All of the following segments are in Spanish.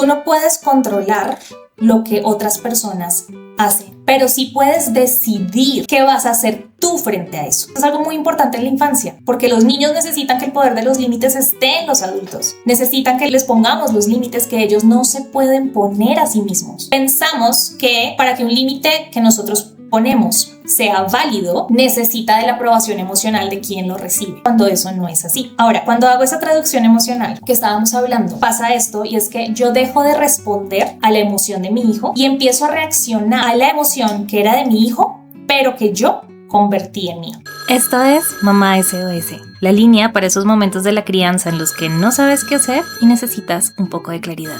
Tú no puedes controlar lo que otras personas hacen, pero sí puedes decidir qué vas a hacer tú frente a eso. Es algo muy importante en la infancia, porque los niños necesitan que el poder de los límites esté en los adultos. Necesitan que les pongamos los límites que ellos no se pueden poner a sí mismos. Pensamos que para que un límite que nosotros ponemos sea válido, necesita de la aprobación emocional de quien lo recibe, cuando eso no es así. Ahora, cuando hago esa traducción emocional que estábamos hablando, pasa esto, y es que yo dejo de responder a la emoción de mi hijo y empiezo a reaccionar a la emoción que era de mi hijo, pero que yo convertí en mía. Esto es Mamá SOS, la línea para esos momentos de la crianza en los que no sabes qué hacer y necesitas un poco de claridad.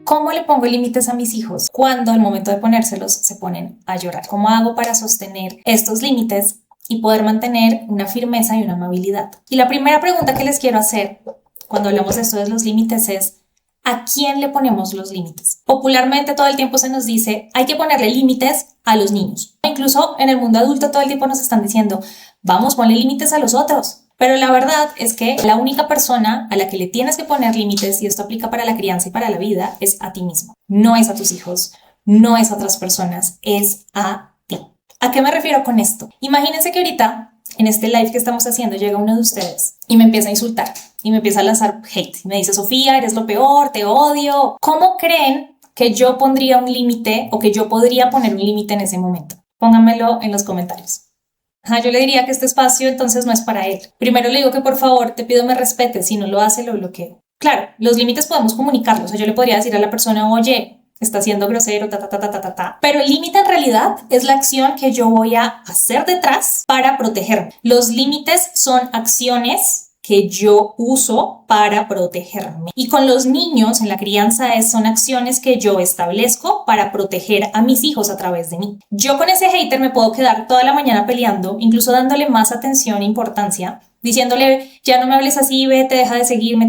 ¿Cómo le pongo límites a mis hijos cuando al momento de ponérselos se ponen a llorar? ¿Cómo hago para sostener estos límites y poder mantener una firmeza y una amabilidad? Y la primera pregunta que les quiero hacer cuando hablamos de esto de los límites es: ¿a quién le ponemos los límites? Popularmente todo el tiempo se nos dice hay que ponerle límites a los niños. Incluso en el mundo adulto todo el tiempo nos están diciendo vamos, ponle límites a los otros. Pero la verdad es que la única persona a la que le tienes que poner límites, y esto aplica para la crianza y para la vida, es a ti mismo. No es a tus hijos, no es a otras personas, es a ti. ¿A qué me refiero con esto? Imagínense que ahorita, en este live que estamos haciendo, llega uno de ustedes y me empieza a insultar y me empieza a lanzar hate. Y me dice: Sofía, eres lo peor, te odio. ¿Cómo creen que yo pondría un límite o que yo podría poner un límite en ese momento? Pónganmelo en los comentarios. Yo le diría que este espacio entonces no es para él. Primero le digo que por favor te pido me respete, si no lo hace lo bloqueo. Claro, los límites podemos comunicarlos, o sea, yo le podría decir a la persona: oye, está siendo grosero, pero el límite en realidad es la acción que yo voy a hacer detrás para protegerme. Los límites son acciones que yo uso para protegerme. Y con los niños en la crianza son acciones que yo establezco para proteger a mis hijos a través de mí. Yo con ese hater me puedo quedar toda la mañana peleando, incluso dándole más atención e importancia, diciéndole: ya no me hables así, vete, deja de seguirme,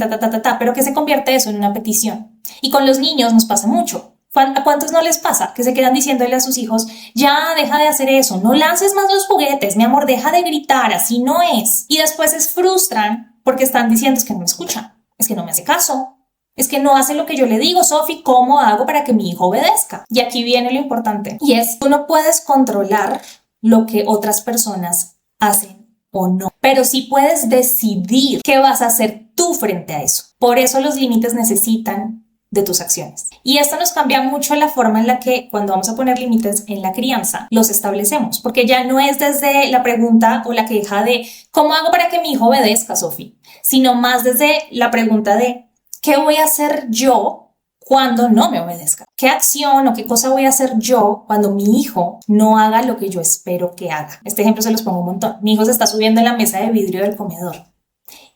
pero que se convierte eso en una petición. Y con los niños nos pasa mucho. ¿A cuántos no les pasa que se quedan diciéndole a sus hijos: ya, deja de hacer eso, no lances más los juguetes, mi amor, deja de gritar, así no es? Y después se frustran porque están diciendo: es que no me escucha, es que no me hace caso, es que no hace lo que yo le digo. Sofi, ¿cómo hago para que mi hijo obedezca? Y aquí viene lo importante, y es: tú no puedes controlar lo que otras personas hacen o no, pero sí puedes decidir qué vas a hacer tú frente a eso. Por eso los límites necesitan de tus acciones. Y esto nos cambia mucho la forma en la que cuando vamos a poner límites en la crianza los establecemos, porque ya no es desde la pregunta o la queja de ¿cómo hago para que mi hijo obedezca, Sofi?, sino más desde la pregunta de ¿qué voy a hacer yo cuando no me obedezca? ¿Qué acción o qué cosa voy a hacer yo cuando mi hijo no haga lo que yo espero que haga? Este ejemplo se los pongo un montón. Mi hijo se está subiendo en la mesa de vidrio del comedor.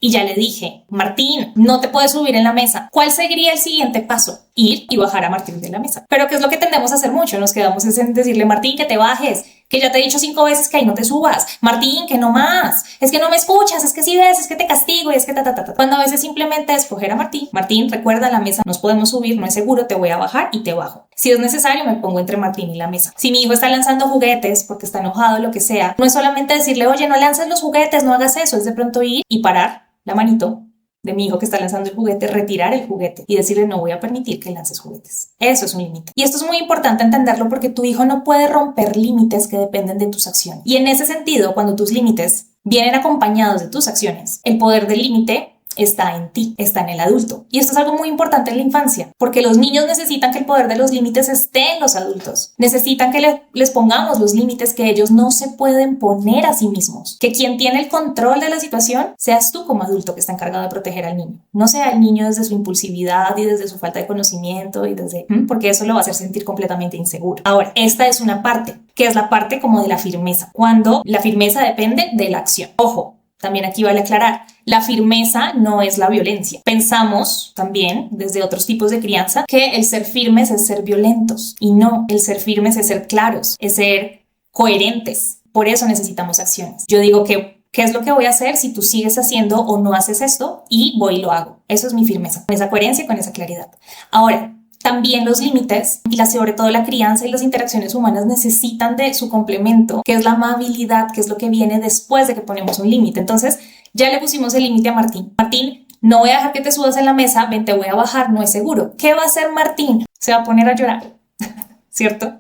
Y ya le dije: Martín, no te puedes subir en la mesa. ¿Cuál sería el siguiente paso? Ir y bajar a Martín de la mesa. Pero ¿qué es lo que tendemos a hacer mucho? Nos quedamos en decirle: Martín, que te bajes, que ya te he dicho 5 veces que ahí no te subas. Martín, que no más. Es que no me escuchas, es que si ves, es que te castigo y es que Cuando a veces simplemente es coger a Martín. Martín, recuerda, la mesa nos podemos subir, no es seguro, te voy a bajar y te bajo. Si es necesario, me pongo entre Martín y la mesa. Si mi hijo está lanzando juguetes porque está enojado, lo que sea, no es solamente decirle: oye, no lances los juguetes, no hagas eso. Es de pronto ir y parar la manito de mi hijo que está lanzando el juguete, retirar el juguete y decirle: no voy a permitir que lances juguetes. Eso es un límite. Y esto es muy importante entenderlo porque tu hijo no puede romper límites que dependen de tus acciones. Y en ese sentido, cuando tus límites vienen acompañados de tus acciones, el poder del límite está en ti, está en el adulto. Y esto es algo muy importante en la infancia, porque los niños necesitan que el poder de los límites esté en los adultos. Necesitan que les pongamos los límites que ellos no se pueden poner a sí mismos. Que quien tiene el control de la situación seas tú como adulto que está encargado de proteger al niño. No sea el niño desde su impulsividad y desde su falta de conocimiento y porque eso lo va a hacer sentir completamente inseguro. Ahora, esta es una parte, que es la parte como de la firmeza, cuando la firmeza depende de la acción. Ojo, también aquí vale aclarar, la firmeza no es la violencia. Pensamos también, desde otros tipos de crianza, que el ser firmes es ser violentos. Y no, el ser firmes es ser claros, es ser coherentes. Por eso necesitamos acciones. Yo digo que ¿qué es lo que voy a hacer si tú sigues haciendo o no haces esto? Y voy y lo hago. Eso es mi firmeza, con esa coherencia y con esa claridad. Ahora, también los límites y sobre todo la crianza y las interacciones humanas necesitan de su complemento, que es la amabilidad, que es lo que viene después de que ponemos un límite. Entonces, ya le pusimos el límite a Martín. Martín, no voy a dejar que te subas en la mesa, ven, te voy a bajar, no es seguro. ¿Qué va a hacer Martín? Se va a poner a llorar, ¿cierto?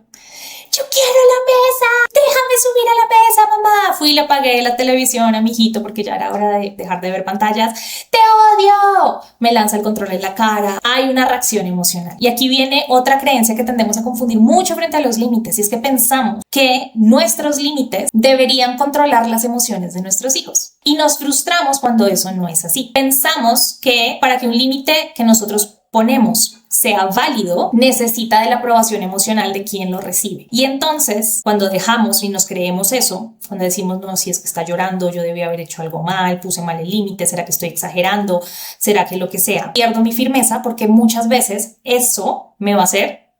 Yo quiero la mesa, déjame subir a la mesa, mamá. Fui y le apagué la televisión a mi hijito porque ya era hora de dejar de ver pantallas. ¡Te odio! Me lanza el control en la cara. Hay una reacción emocional. Y aquí viene otra creencia que tendemos a confundir mucho frente a los límites, y es que pensamos que nuestros límites deberían controlar las emociones de nuestros hijos. Y nos frustramos cuando eso no es así. Pensamos que para que un límite que nosotros ponemos sea válido, necesita de la aprobación emocional de quien lo recibe. Y entonces, cuando dejamos y nos creemos eso, cuando decimos, no, si es que está llorando, yo debí haber hecho algo mal, puse mal el límite, ¿será que estoy exagerando? ¿Será que lo que sea? Pierdo mi firmeza porque muchas veces eso me va a hacer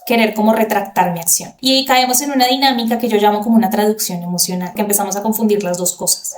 querer como retractar mi acción. Y ahí caemos en una dinámica que yo llamo como una traducción emocional, que empezamos a confundir las dos cosas.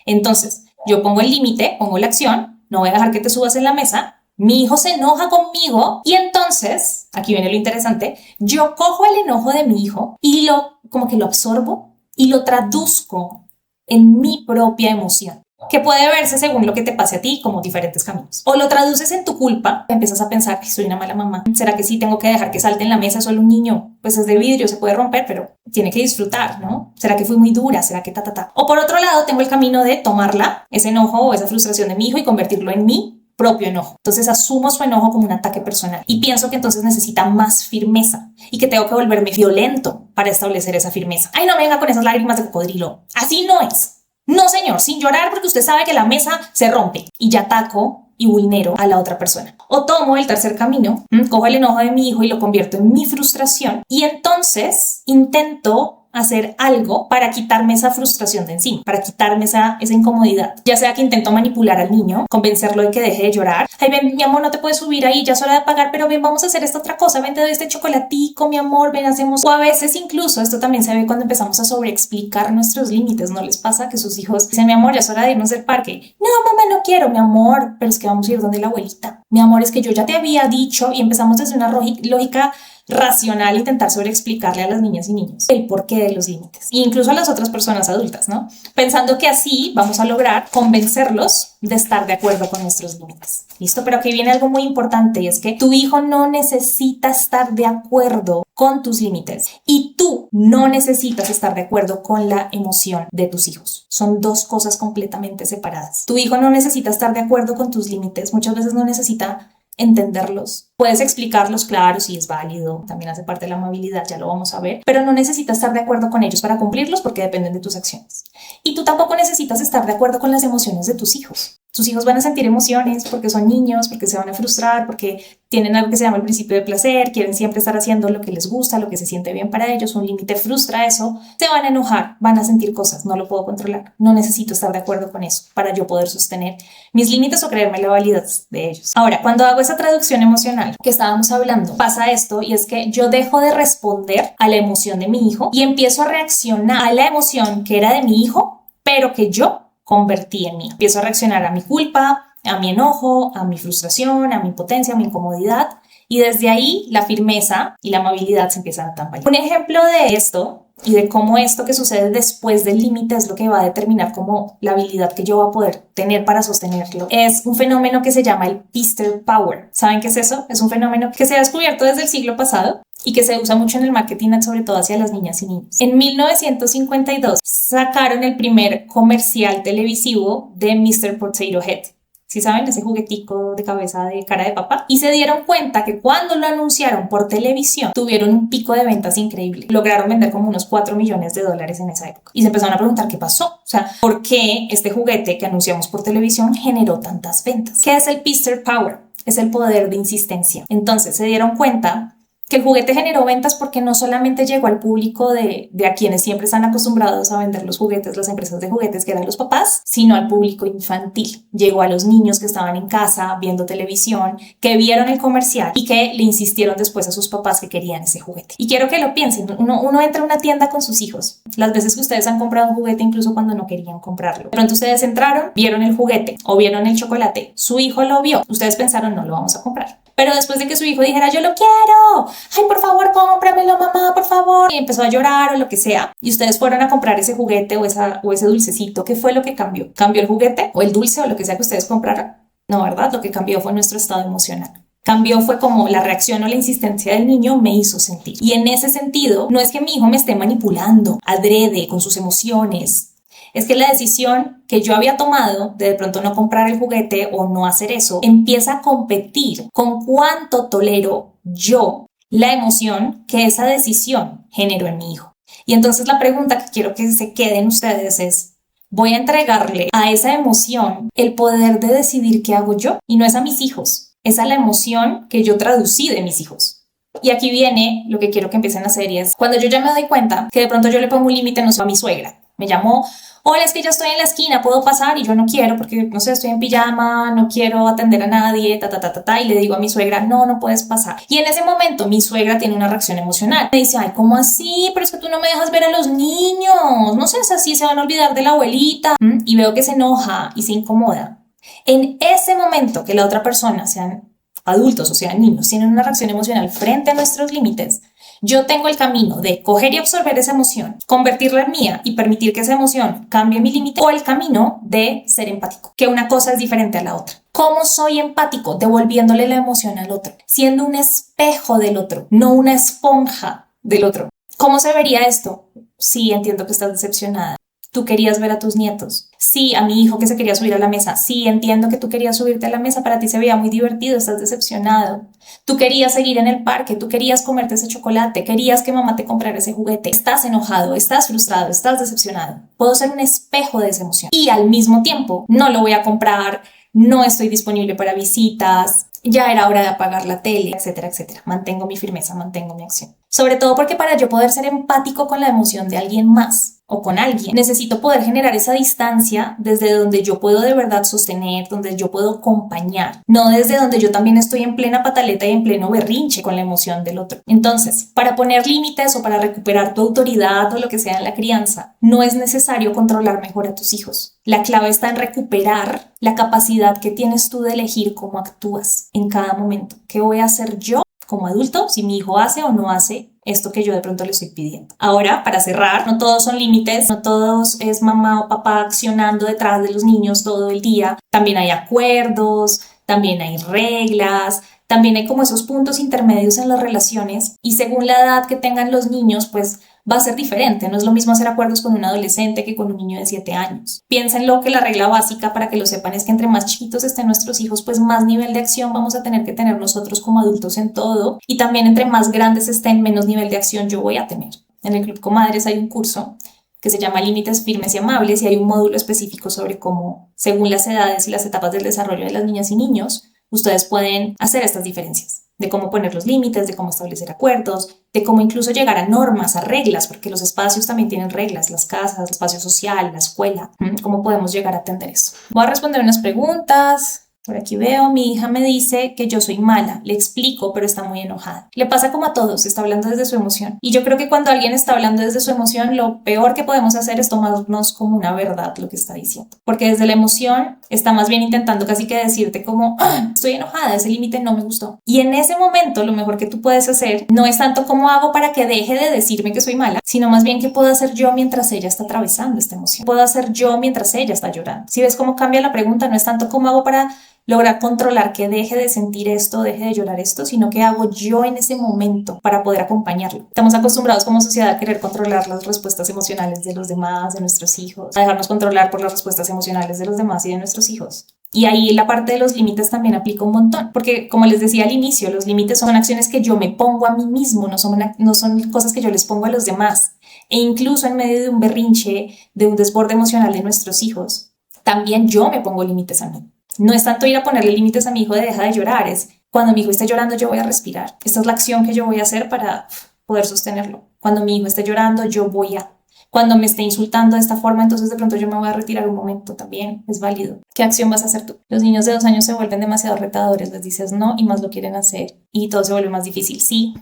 Entonces, yo pongo el límite, pongo la acción, no voy a dejar que te subas en la mesa. Mi hijo se enoja conmigo y entonces, aquí viene lo interesante, yo cojo el enojo de mi hijo y como que lo absorbo y lo traduzco en mi propia emoción, que puede verse según lo que te pase a ti como diferentes caminos. O lo traduces en tu culpa, empiezas a pensar que soy una mala mamá. ¿Será que sí tengo que dejar que salte en la mesa solo un niño? Pues es de vidrio, se puede romper, pero tiene que disfrutar, ¿no? ¿Será que fui muy dura? ¿Será que ta? O por otro lado, tengo el camino de tomarla, ese enojo o esa frustración de mi hijo y convertirlo en mí propio enojo. Entonces asumo su enojo como un ataque personal y pienso que entonces necesita más firmeza y que tengo que volverme violento para establecer esa firmeza. Ay, no me venga con esas lágrimas de cocodrilo. Así no es. No, señor, sin llorar porque usted sabe que la mesa se rompe y ya ataco y vulnero a la otra persona. O tomo el tercer camino, cojo el enojo de mi hijo y lo convierto en mi frustración y entonces intento hacer algo para quitarme esa frustración de encima, para quitarme esa incomodidad. Ya sea que intento manipular al niño, convencerlo de que deje de llorar. Ay, ven, mi amor, no te puedes subir ahí, ya es hora de pagar, pero ven, vamos a hacer esta otra cosa. Ven, te doy este chocolatico, mi amor, ven, hacemos. O a veces incluso, esto también se ve cuando empezamos a sobreexplicar nuestros límites. ¿No les pasa que sus hijos dicen, mi amor, ya es hora de irnos al parque? No, mamá, no quiero, mi amor, pero es que vamos a ir donde la abuelita. Mi amor, es que yo ya te había dicho, y empezamos desde una lógica racional intentar sobreexplicarle a las niñas y niños el porqué de los límites, e incluso a las otras personas adultas, ¿no? Pensando que así vamos a lograr convencerlos de estar de acuerdo con nuestros límites. ¿Listo? Pero aquí viene algo muy importante y es que tu hijo no necesita estar de acuerdo con tus límites y tú no necesitas estar de acuerdo con la emoción de tus hijos. Son dos cosas completamente separadas. Tu hijo no necesita estar de acuerdo con tus límites, muchas veces no necesita entenderlos. Puedes explicarlos, claro, si es válido, también hace parte de la amabilidad, ya lo vamos a ver, pero no necesitas estar de acuerdo con ellos para cumplirlos porque dependen de tus acciones. Y tú tampoco necesitas estar de acuerdo con las emociones de tus hijos. Tus hijos van a sentir emociones porque son niños, porque se van a frustrar, porque tienen algo que se llama el principio de placer, quieren siempre estar haciendo lo que les gusta, lo que se siente bien para ellos, un límite frustra eso, se van a enojar, van a sentir cosas, no lo puedo controlar, no necesito estar de acuerdo con eso para yo poder sostener mis límites o creerme la validez de ellos. Ahora, cuando hago esa traducción emocional que estábamos hablando, pasa esto y es que yo dejo de responder a la emoción de mi hijo y empiezo a reaccionar a la emoción que era de mi hijo, pero que yo convertí en mí. Empiezo a reaccionar a mi culpa, a mi enojo, a mi frustración, a mi impotencia, a mi incomodidad y desde ahí la firmeza y la amabilidad se empiezan a tambalear. Un ejemplo de esto y de cómo esto que sucede después del límite es lo que va a determinar como la habilidad que yo voy a poder tener para sostenerlo. Es un fenómeno que se llama el Pister Power. ¿Saben qué es eso? Es un fenómeno que se ha descubierto desde el siglo pasado y que se usa mucho en el marketing, sobre todo hacia las niñas y niños. En 1952 sacaron el primer comercial televisivo de Mr. Potato Head. ¿Sí saben? Ese juguetico de cabeza de cara de papa. Y se dieron cuenta que cuando lo anunciaron por televisión, tuvieron un pico de ventas increíble. Lograron vender como unos $4 millones en esa época. Y se empezaron a preguntar qué pasó. O sea, ¿por qué este juguete que anunciamos por televisión generó tantas ventas? ¿Qué es el Pister Power? Es el poder de insistencia. Entonces se dieron cuenta que el juguete generó ventas porque no solamente llegó al público de a quienes siempre están acostumbrados a vender los juguetes, las empresas de juguetes que eran los papás, sino al público infantil. Llegó a los niños que estaban en casa viendo televisión, que vieron el comercial y que le insistieron después a sus papás que querían ese juguete. Y quiero que lo piensen, uno entra a una tienda con sus hijos, las veces que ustedes han comprado un juguete incluso cuando no querían comprarlo. De pronto ustedes entraron, vieron el juguete o vieron el chocolate, su hijo lo vio, ustedes pensaron no lo vamos a comprar. Pero después de que su hijo dijera yo lo quiero, ay por favor cómpramelo mamá, por favor, y empezó a llorar o lo que sea, y ustedes fueron a comprar ese juguete o ese dulcecito, ¿qué fue lo que cambió? ¿Cambió el juguete o el dulce o lo que sea que ustedes compraron? No, ¿verdad? Lo que cambió fue nuestro estado emocional. Cambió fue como la reacción o la insistencia del niño me hizo sentir. Y en ese sentido, no es que mi hijo me esté manipulando adrede con sus emociones. Es que la decisión que yo había tomado de pronto no comprar el juguete o no hacer eso, empieza a competir con cuánto tolero yo la emoción que esa decisión generó en mi hijo. Y entonces la pregunta que quiero que se queden ustedes es, ¿voy a entregarle a esa emoción el poder de decidir qué hago yo? Y no es a mis hijos, es a la emoción que yo traducí de mis hijos. Y aquí viene lo que quiero que empiecen a hacer y es cuando yo ya me doy cuenta que de pronto yo le pongo un límite, no sé, a mi suegra. Me llamó, hola, es que ya estoy en la esquina, ¿puedo pasar? Y yo no quiero porque, no sé, estoy en pijama, no quiero atender a nadie, y le digo a mi suegra, no, no puedes pasar. Y en ese momento mi suegra tiene una reacción emocional. Me dice, ay, ¿cómo así? Pero es que tú no me dejas ver a los niños, no seas así, se van a olvidar de la abuelita. Y veo que se enoja y se incomoda. En ese momento que la otra persona, sean adultos o sean niños, tienen una reacción emocional frente a nuestros límites, yo tengo el camino de coger y absorber esa emoción, convertirla en mía y permitir que esa emoción cambie mi límite, o el camino de ser empático, que una cosa es diferente a la otra. ¿Cómo soy empático? Devolviéndole la emoción al otro, siendo un espejo del otro, no una esponja del otro. ¿Cómo se vería esto? Sí, entiendo que estás decepcionada. Tú querías ver a tus nietos. Sí, a mi hijo que se quería subir a la mesa. Sí, entiendo que tú querías subirte a la mesa. Para ti se veía muy divertido. Estás decepcionado. Tú querías seguir en el parque. Tú querías comerte ese chocolate. Querías que mamá te comprara ese juguete. Estás enojado. Estás frustrado. Estás decepcionado. Puedo ser un espejo de esa emoción. Y al mismo tiempo, no lo voy a comprar. No estoy disponible para visitas. Ya era hora de apagar la tele, etcétera, etcétera. Mantengo mi firmeza, mantengo mi acción. Sobre todo porque para yo poder ser empático con la emoción de alguien más o con alguien, necesito poder generar esa distancia desde donde yo puedo de verdad sostener, donde yo puedo acompañar, no desde donde yo también estoy en plena pataleta y en pleno berrinche con la emoción del otro. Entonces, para poner límites o para recuperar tu autoridad o lo que sea en la crianza, no es necesario controlar mejor a tus hijos. La clave está en recuperar la capacidad que tienes tú de elegir cómo actúas en cada momento. ¿Qué voy a hacer yo como adulto si mi hijo hace o no hace esto que yo de pronto le estoy pidiendo? Ahora, para cerrar, no todos son límites, no todos es mamá o papá accionando detrás de los niños todo el día. También hay acuerdos, también hay reglas, también hay como esos puntos intermedios en las relaciones y según la edad que tengan los niños, pues va a ser diferente. No es lo mismo hacer acuerdos con un adolescente que con un niño de 7 años. Piénsenlo que la regla básica para que lo sepan es que entre más chiquitos estén nuestros hijos, pues más nivel de acción vamos a tener que tener nosotros como adultos en todo y también entre más grandes estén, menos nivel de acción yo voy a tener. En el Club Comadres hay un curso que se llama Límites Firmes y Amables y hay un módulo específico sobre cómo, según las edades y las etapas del desarrollo de las niñas y niños, ustedes pueden hacer estas diferencias, de cómo poner los límites, de cómo establecer acuerdos, de cómo incluso llegar a normas, a reglas, porque los espacios también tienen reglas, las casas, el espacio social, la escuela, cómo podemos llegar a atender eso. Voy a responder unas preguntas. Por aquí veo, mi hija me dice que yo soy mala, le explico, pero está muy enojada. Le pasa como a todos, está hablando desde su emoción. Y yo creo que cuando alguien está hablando desde su emoción, lo peor que podemos hacer es tomarnos como una verdad lo que está diciendo. Porque desde la emoción está más bien intentando casi que decirte como, estoy enojada, ese límite no me gustó. Y en ese momento lo mejor que tú puedes hacer no es tanto cómo hago para que deje de decirme que soy mala, sino más bien qué puedo hacer yo mientras ella está atravesando esta emoción. Puedo hacer yo mientras ella está llorando. Si ves cómo cambia la pregunta, no es tanto cómo hago para lograr controlar que deje de sentir esto, deje de llorar esto, sino qué hago yo en ese momento para poder acompañarlo. Estamos acostumbrados como sociedad a querer controlar las respuestas emocionales de los demás, de nuestros hijos, a dejarnos controlar por las respuestas emocionales de los demás y de nuestros hijos. Y ahí la parte de los límites también aplica un montón, porque como les decía al inicio, los límites son acciones que yo me pongo a mí mismo, no son cosas que yo les pongo a los demás. E incluso en medio de un berrinche, de un desborde emocional de nuestros hijos, también yo me pongo límites a mí. No es tanto ir a ponerle límites a mi hijo de deja de llorar, es cuando mi hijo esté llorando yo voy a respirar. Esta es la acción que yo voy a hacer para poder sostenerlo. Cuando mi hijo esté llorando yo voy a. Cuando me esté insultando de esta forma, entonces de pronto yo me voy a retirar un momento también, es válido. ¿Qué acción vas a hacer tú? Los niños de 2 años se vuelven demasiado retadores, les dices no y más lo quieren hacer y todo se vuelve más difícil, sí.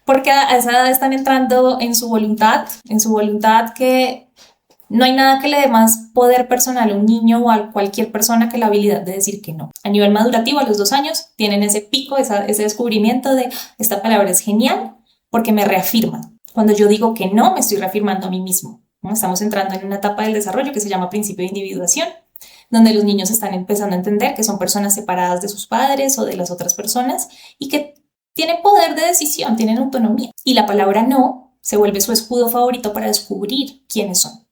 Porque a esa edad están entrando en su voluntad que no hay nada que le dé más poder personal a un niño o a cualquier persona que la habilidad de decir que no. A nivel madurativo, a los 2 años, tienen ese pico, ese descubrimiento de esta palabra es genial porque me reafirma. Cuando yo digo que no, me estoy reafirmando a mí mismo, ¿no? Estamos entrando en una etapa del desarrollo que se llama principio de individuación. donde los niños están empezando a entender que son personas separadas de sus padres o de las otras personas y que tienen poder de decisión, tienen autonomía. Y la palabra no se vuelve su escudo favorito para descubrir quiénes son.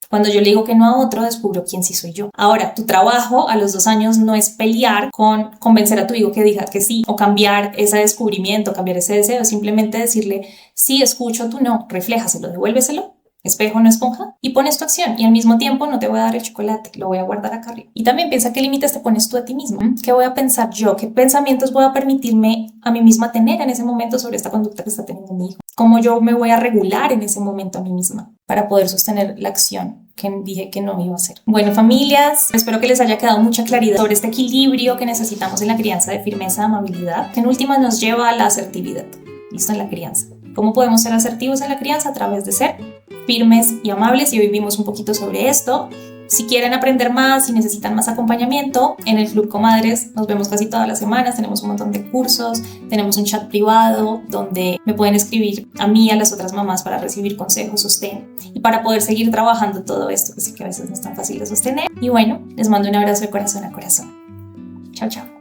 Cuando yo le digo que no a otro, descubro quién sí soy yo. Ahora, tu trabajo a los 2 años no es pelear con convencer a tu hijo que diga que sí, o cambiar ese descubrimiento, cambiar ese deseo, simplemente decirle, sí, escucho tu no, refléjaselo, devuélveselo, espejo, no esponja, y pones tu acción. Y al mismo tiempo no te voy a dar el chocolate, lo voy a guardar acá arriba. Y también piensa qué límites te pones tú a ti mismo. ¿Qué voy a pensar yo? ¿Qué pensamientos voy a permitirme a mí misma tener en ese momento sobre esta conducta que está teniendo mi hijo? ¿Cómo yo me voy a regular en ese momento a mí misma para poder sostener la acción que dije que no iba a hacer? Bueno, familias, espero que les haya quedado mucha claridad sobre este equilibrio que necesitamos en la crianza de firmeza, amabilidad, que en última nos lleva a la asertividad. ¿Listo? En la crianza. ¿Cómo podemos ser asertivos en la crianza? A través de ser firmes y amables, y hoy vimos un poquito sobre esto. Si quieren aprender más, si necesitan más acompañamiento, en el Club Comadres nos vemos casi todas las semanas, tenemos un montón de cursos, tenemos un chat privado donde me pueden escribir a mí y a las otras mamás para recibir consejos, sostén y para poder seguir trabajando todo esto, que sé que a veces no es tan fácil de sostener. Y bueno, les mando un abrazo de corazón a corazón. Chao, chao.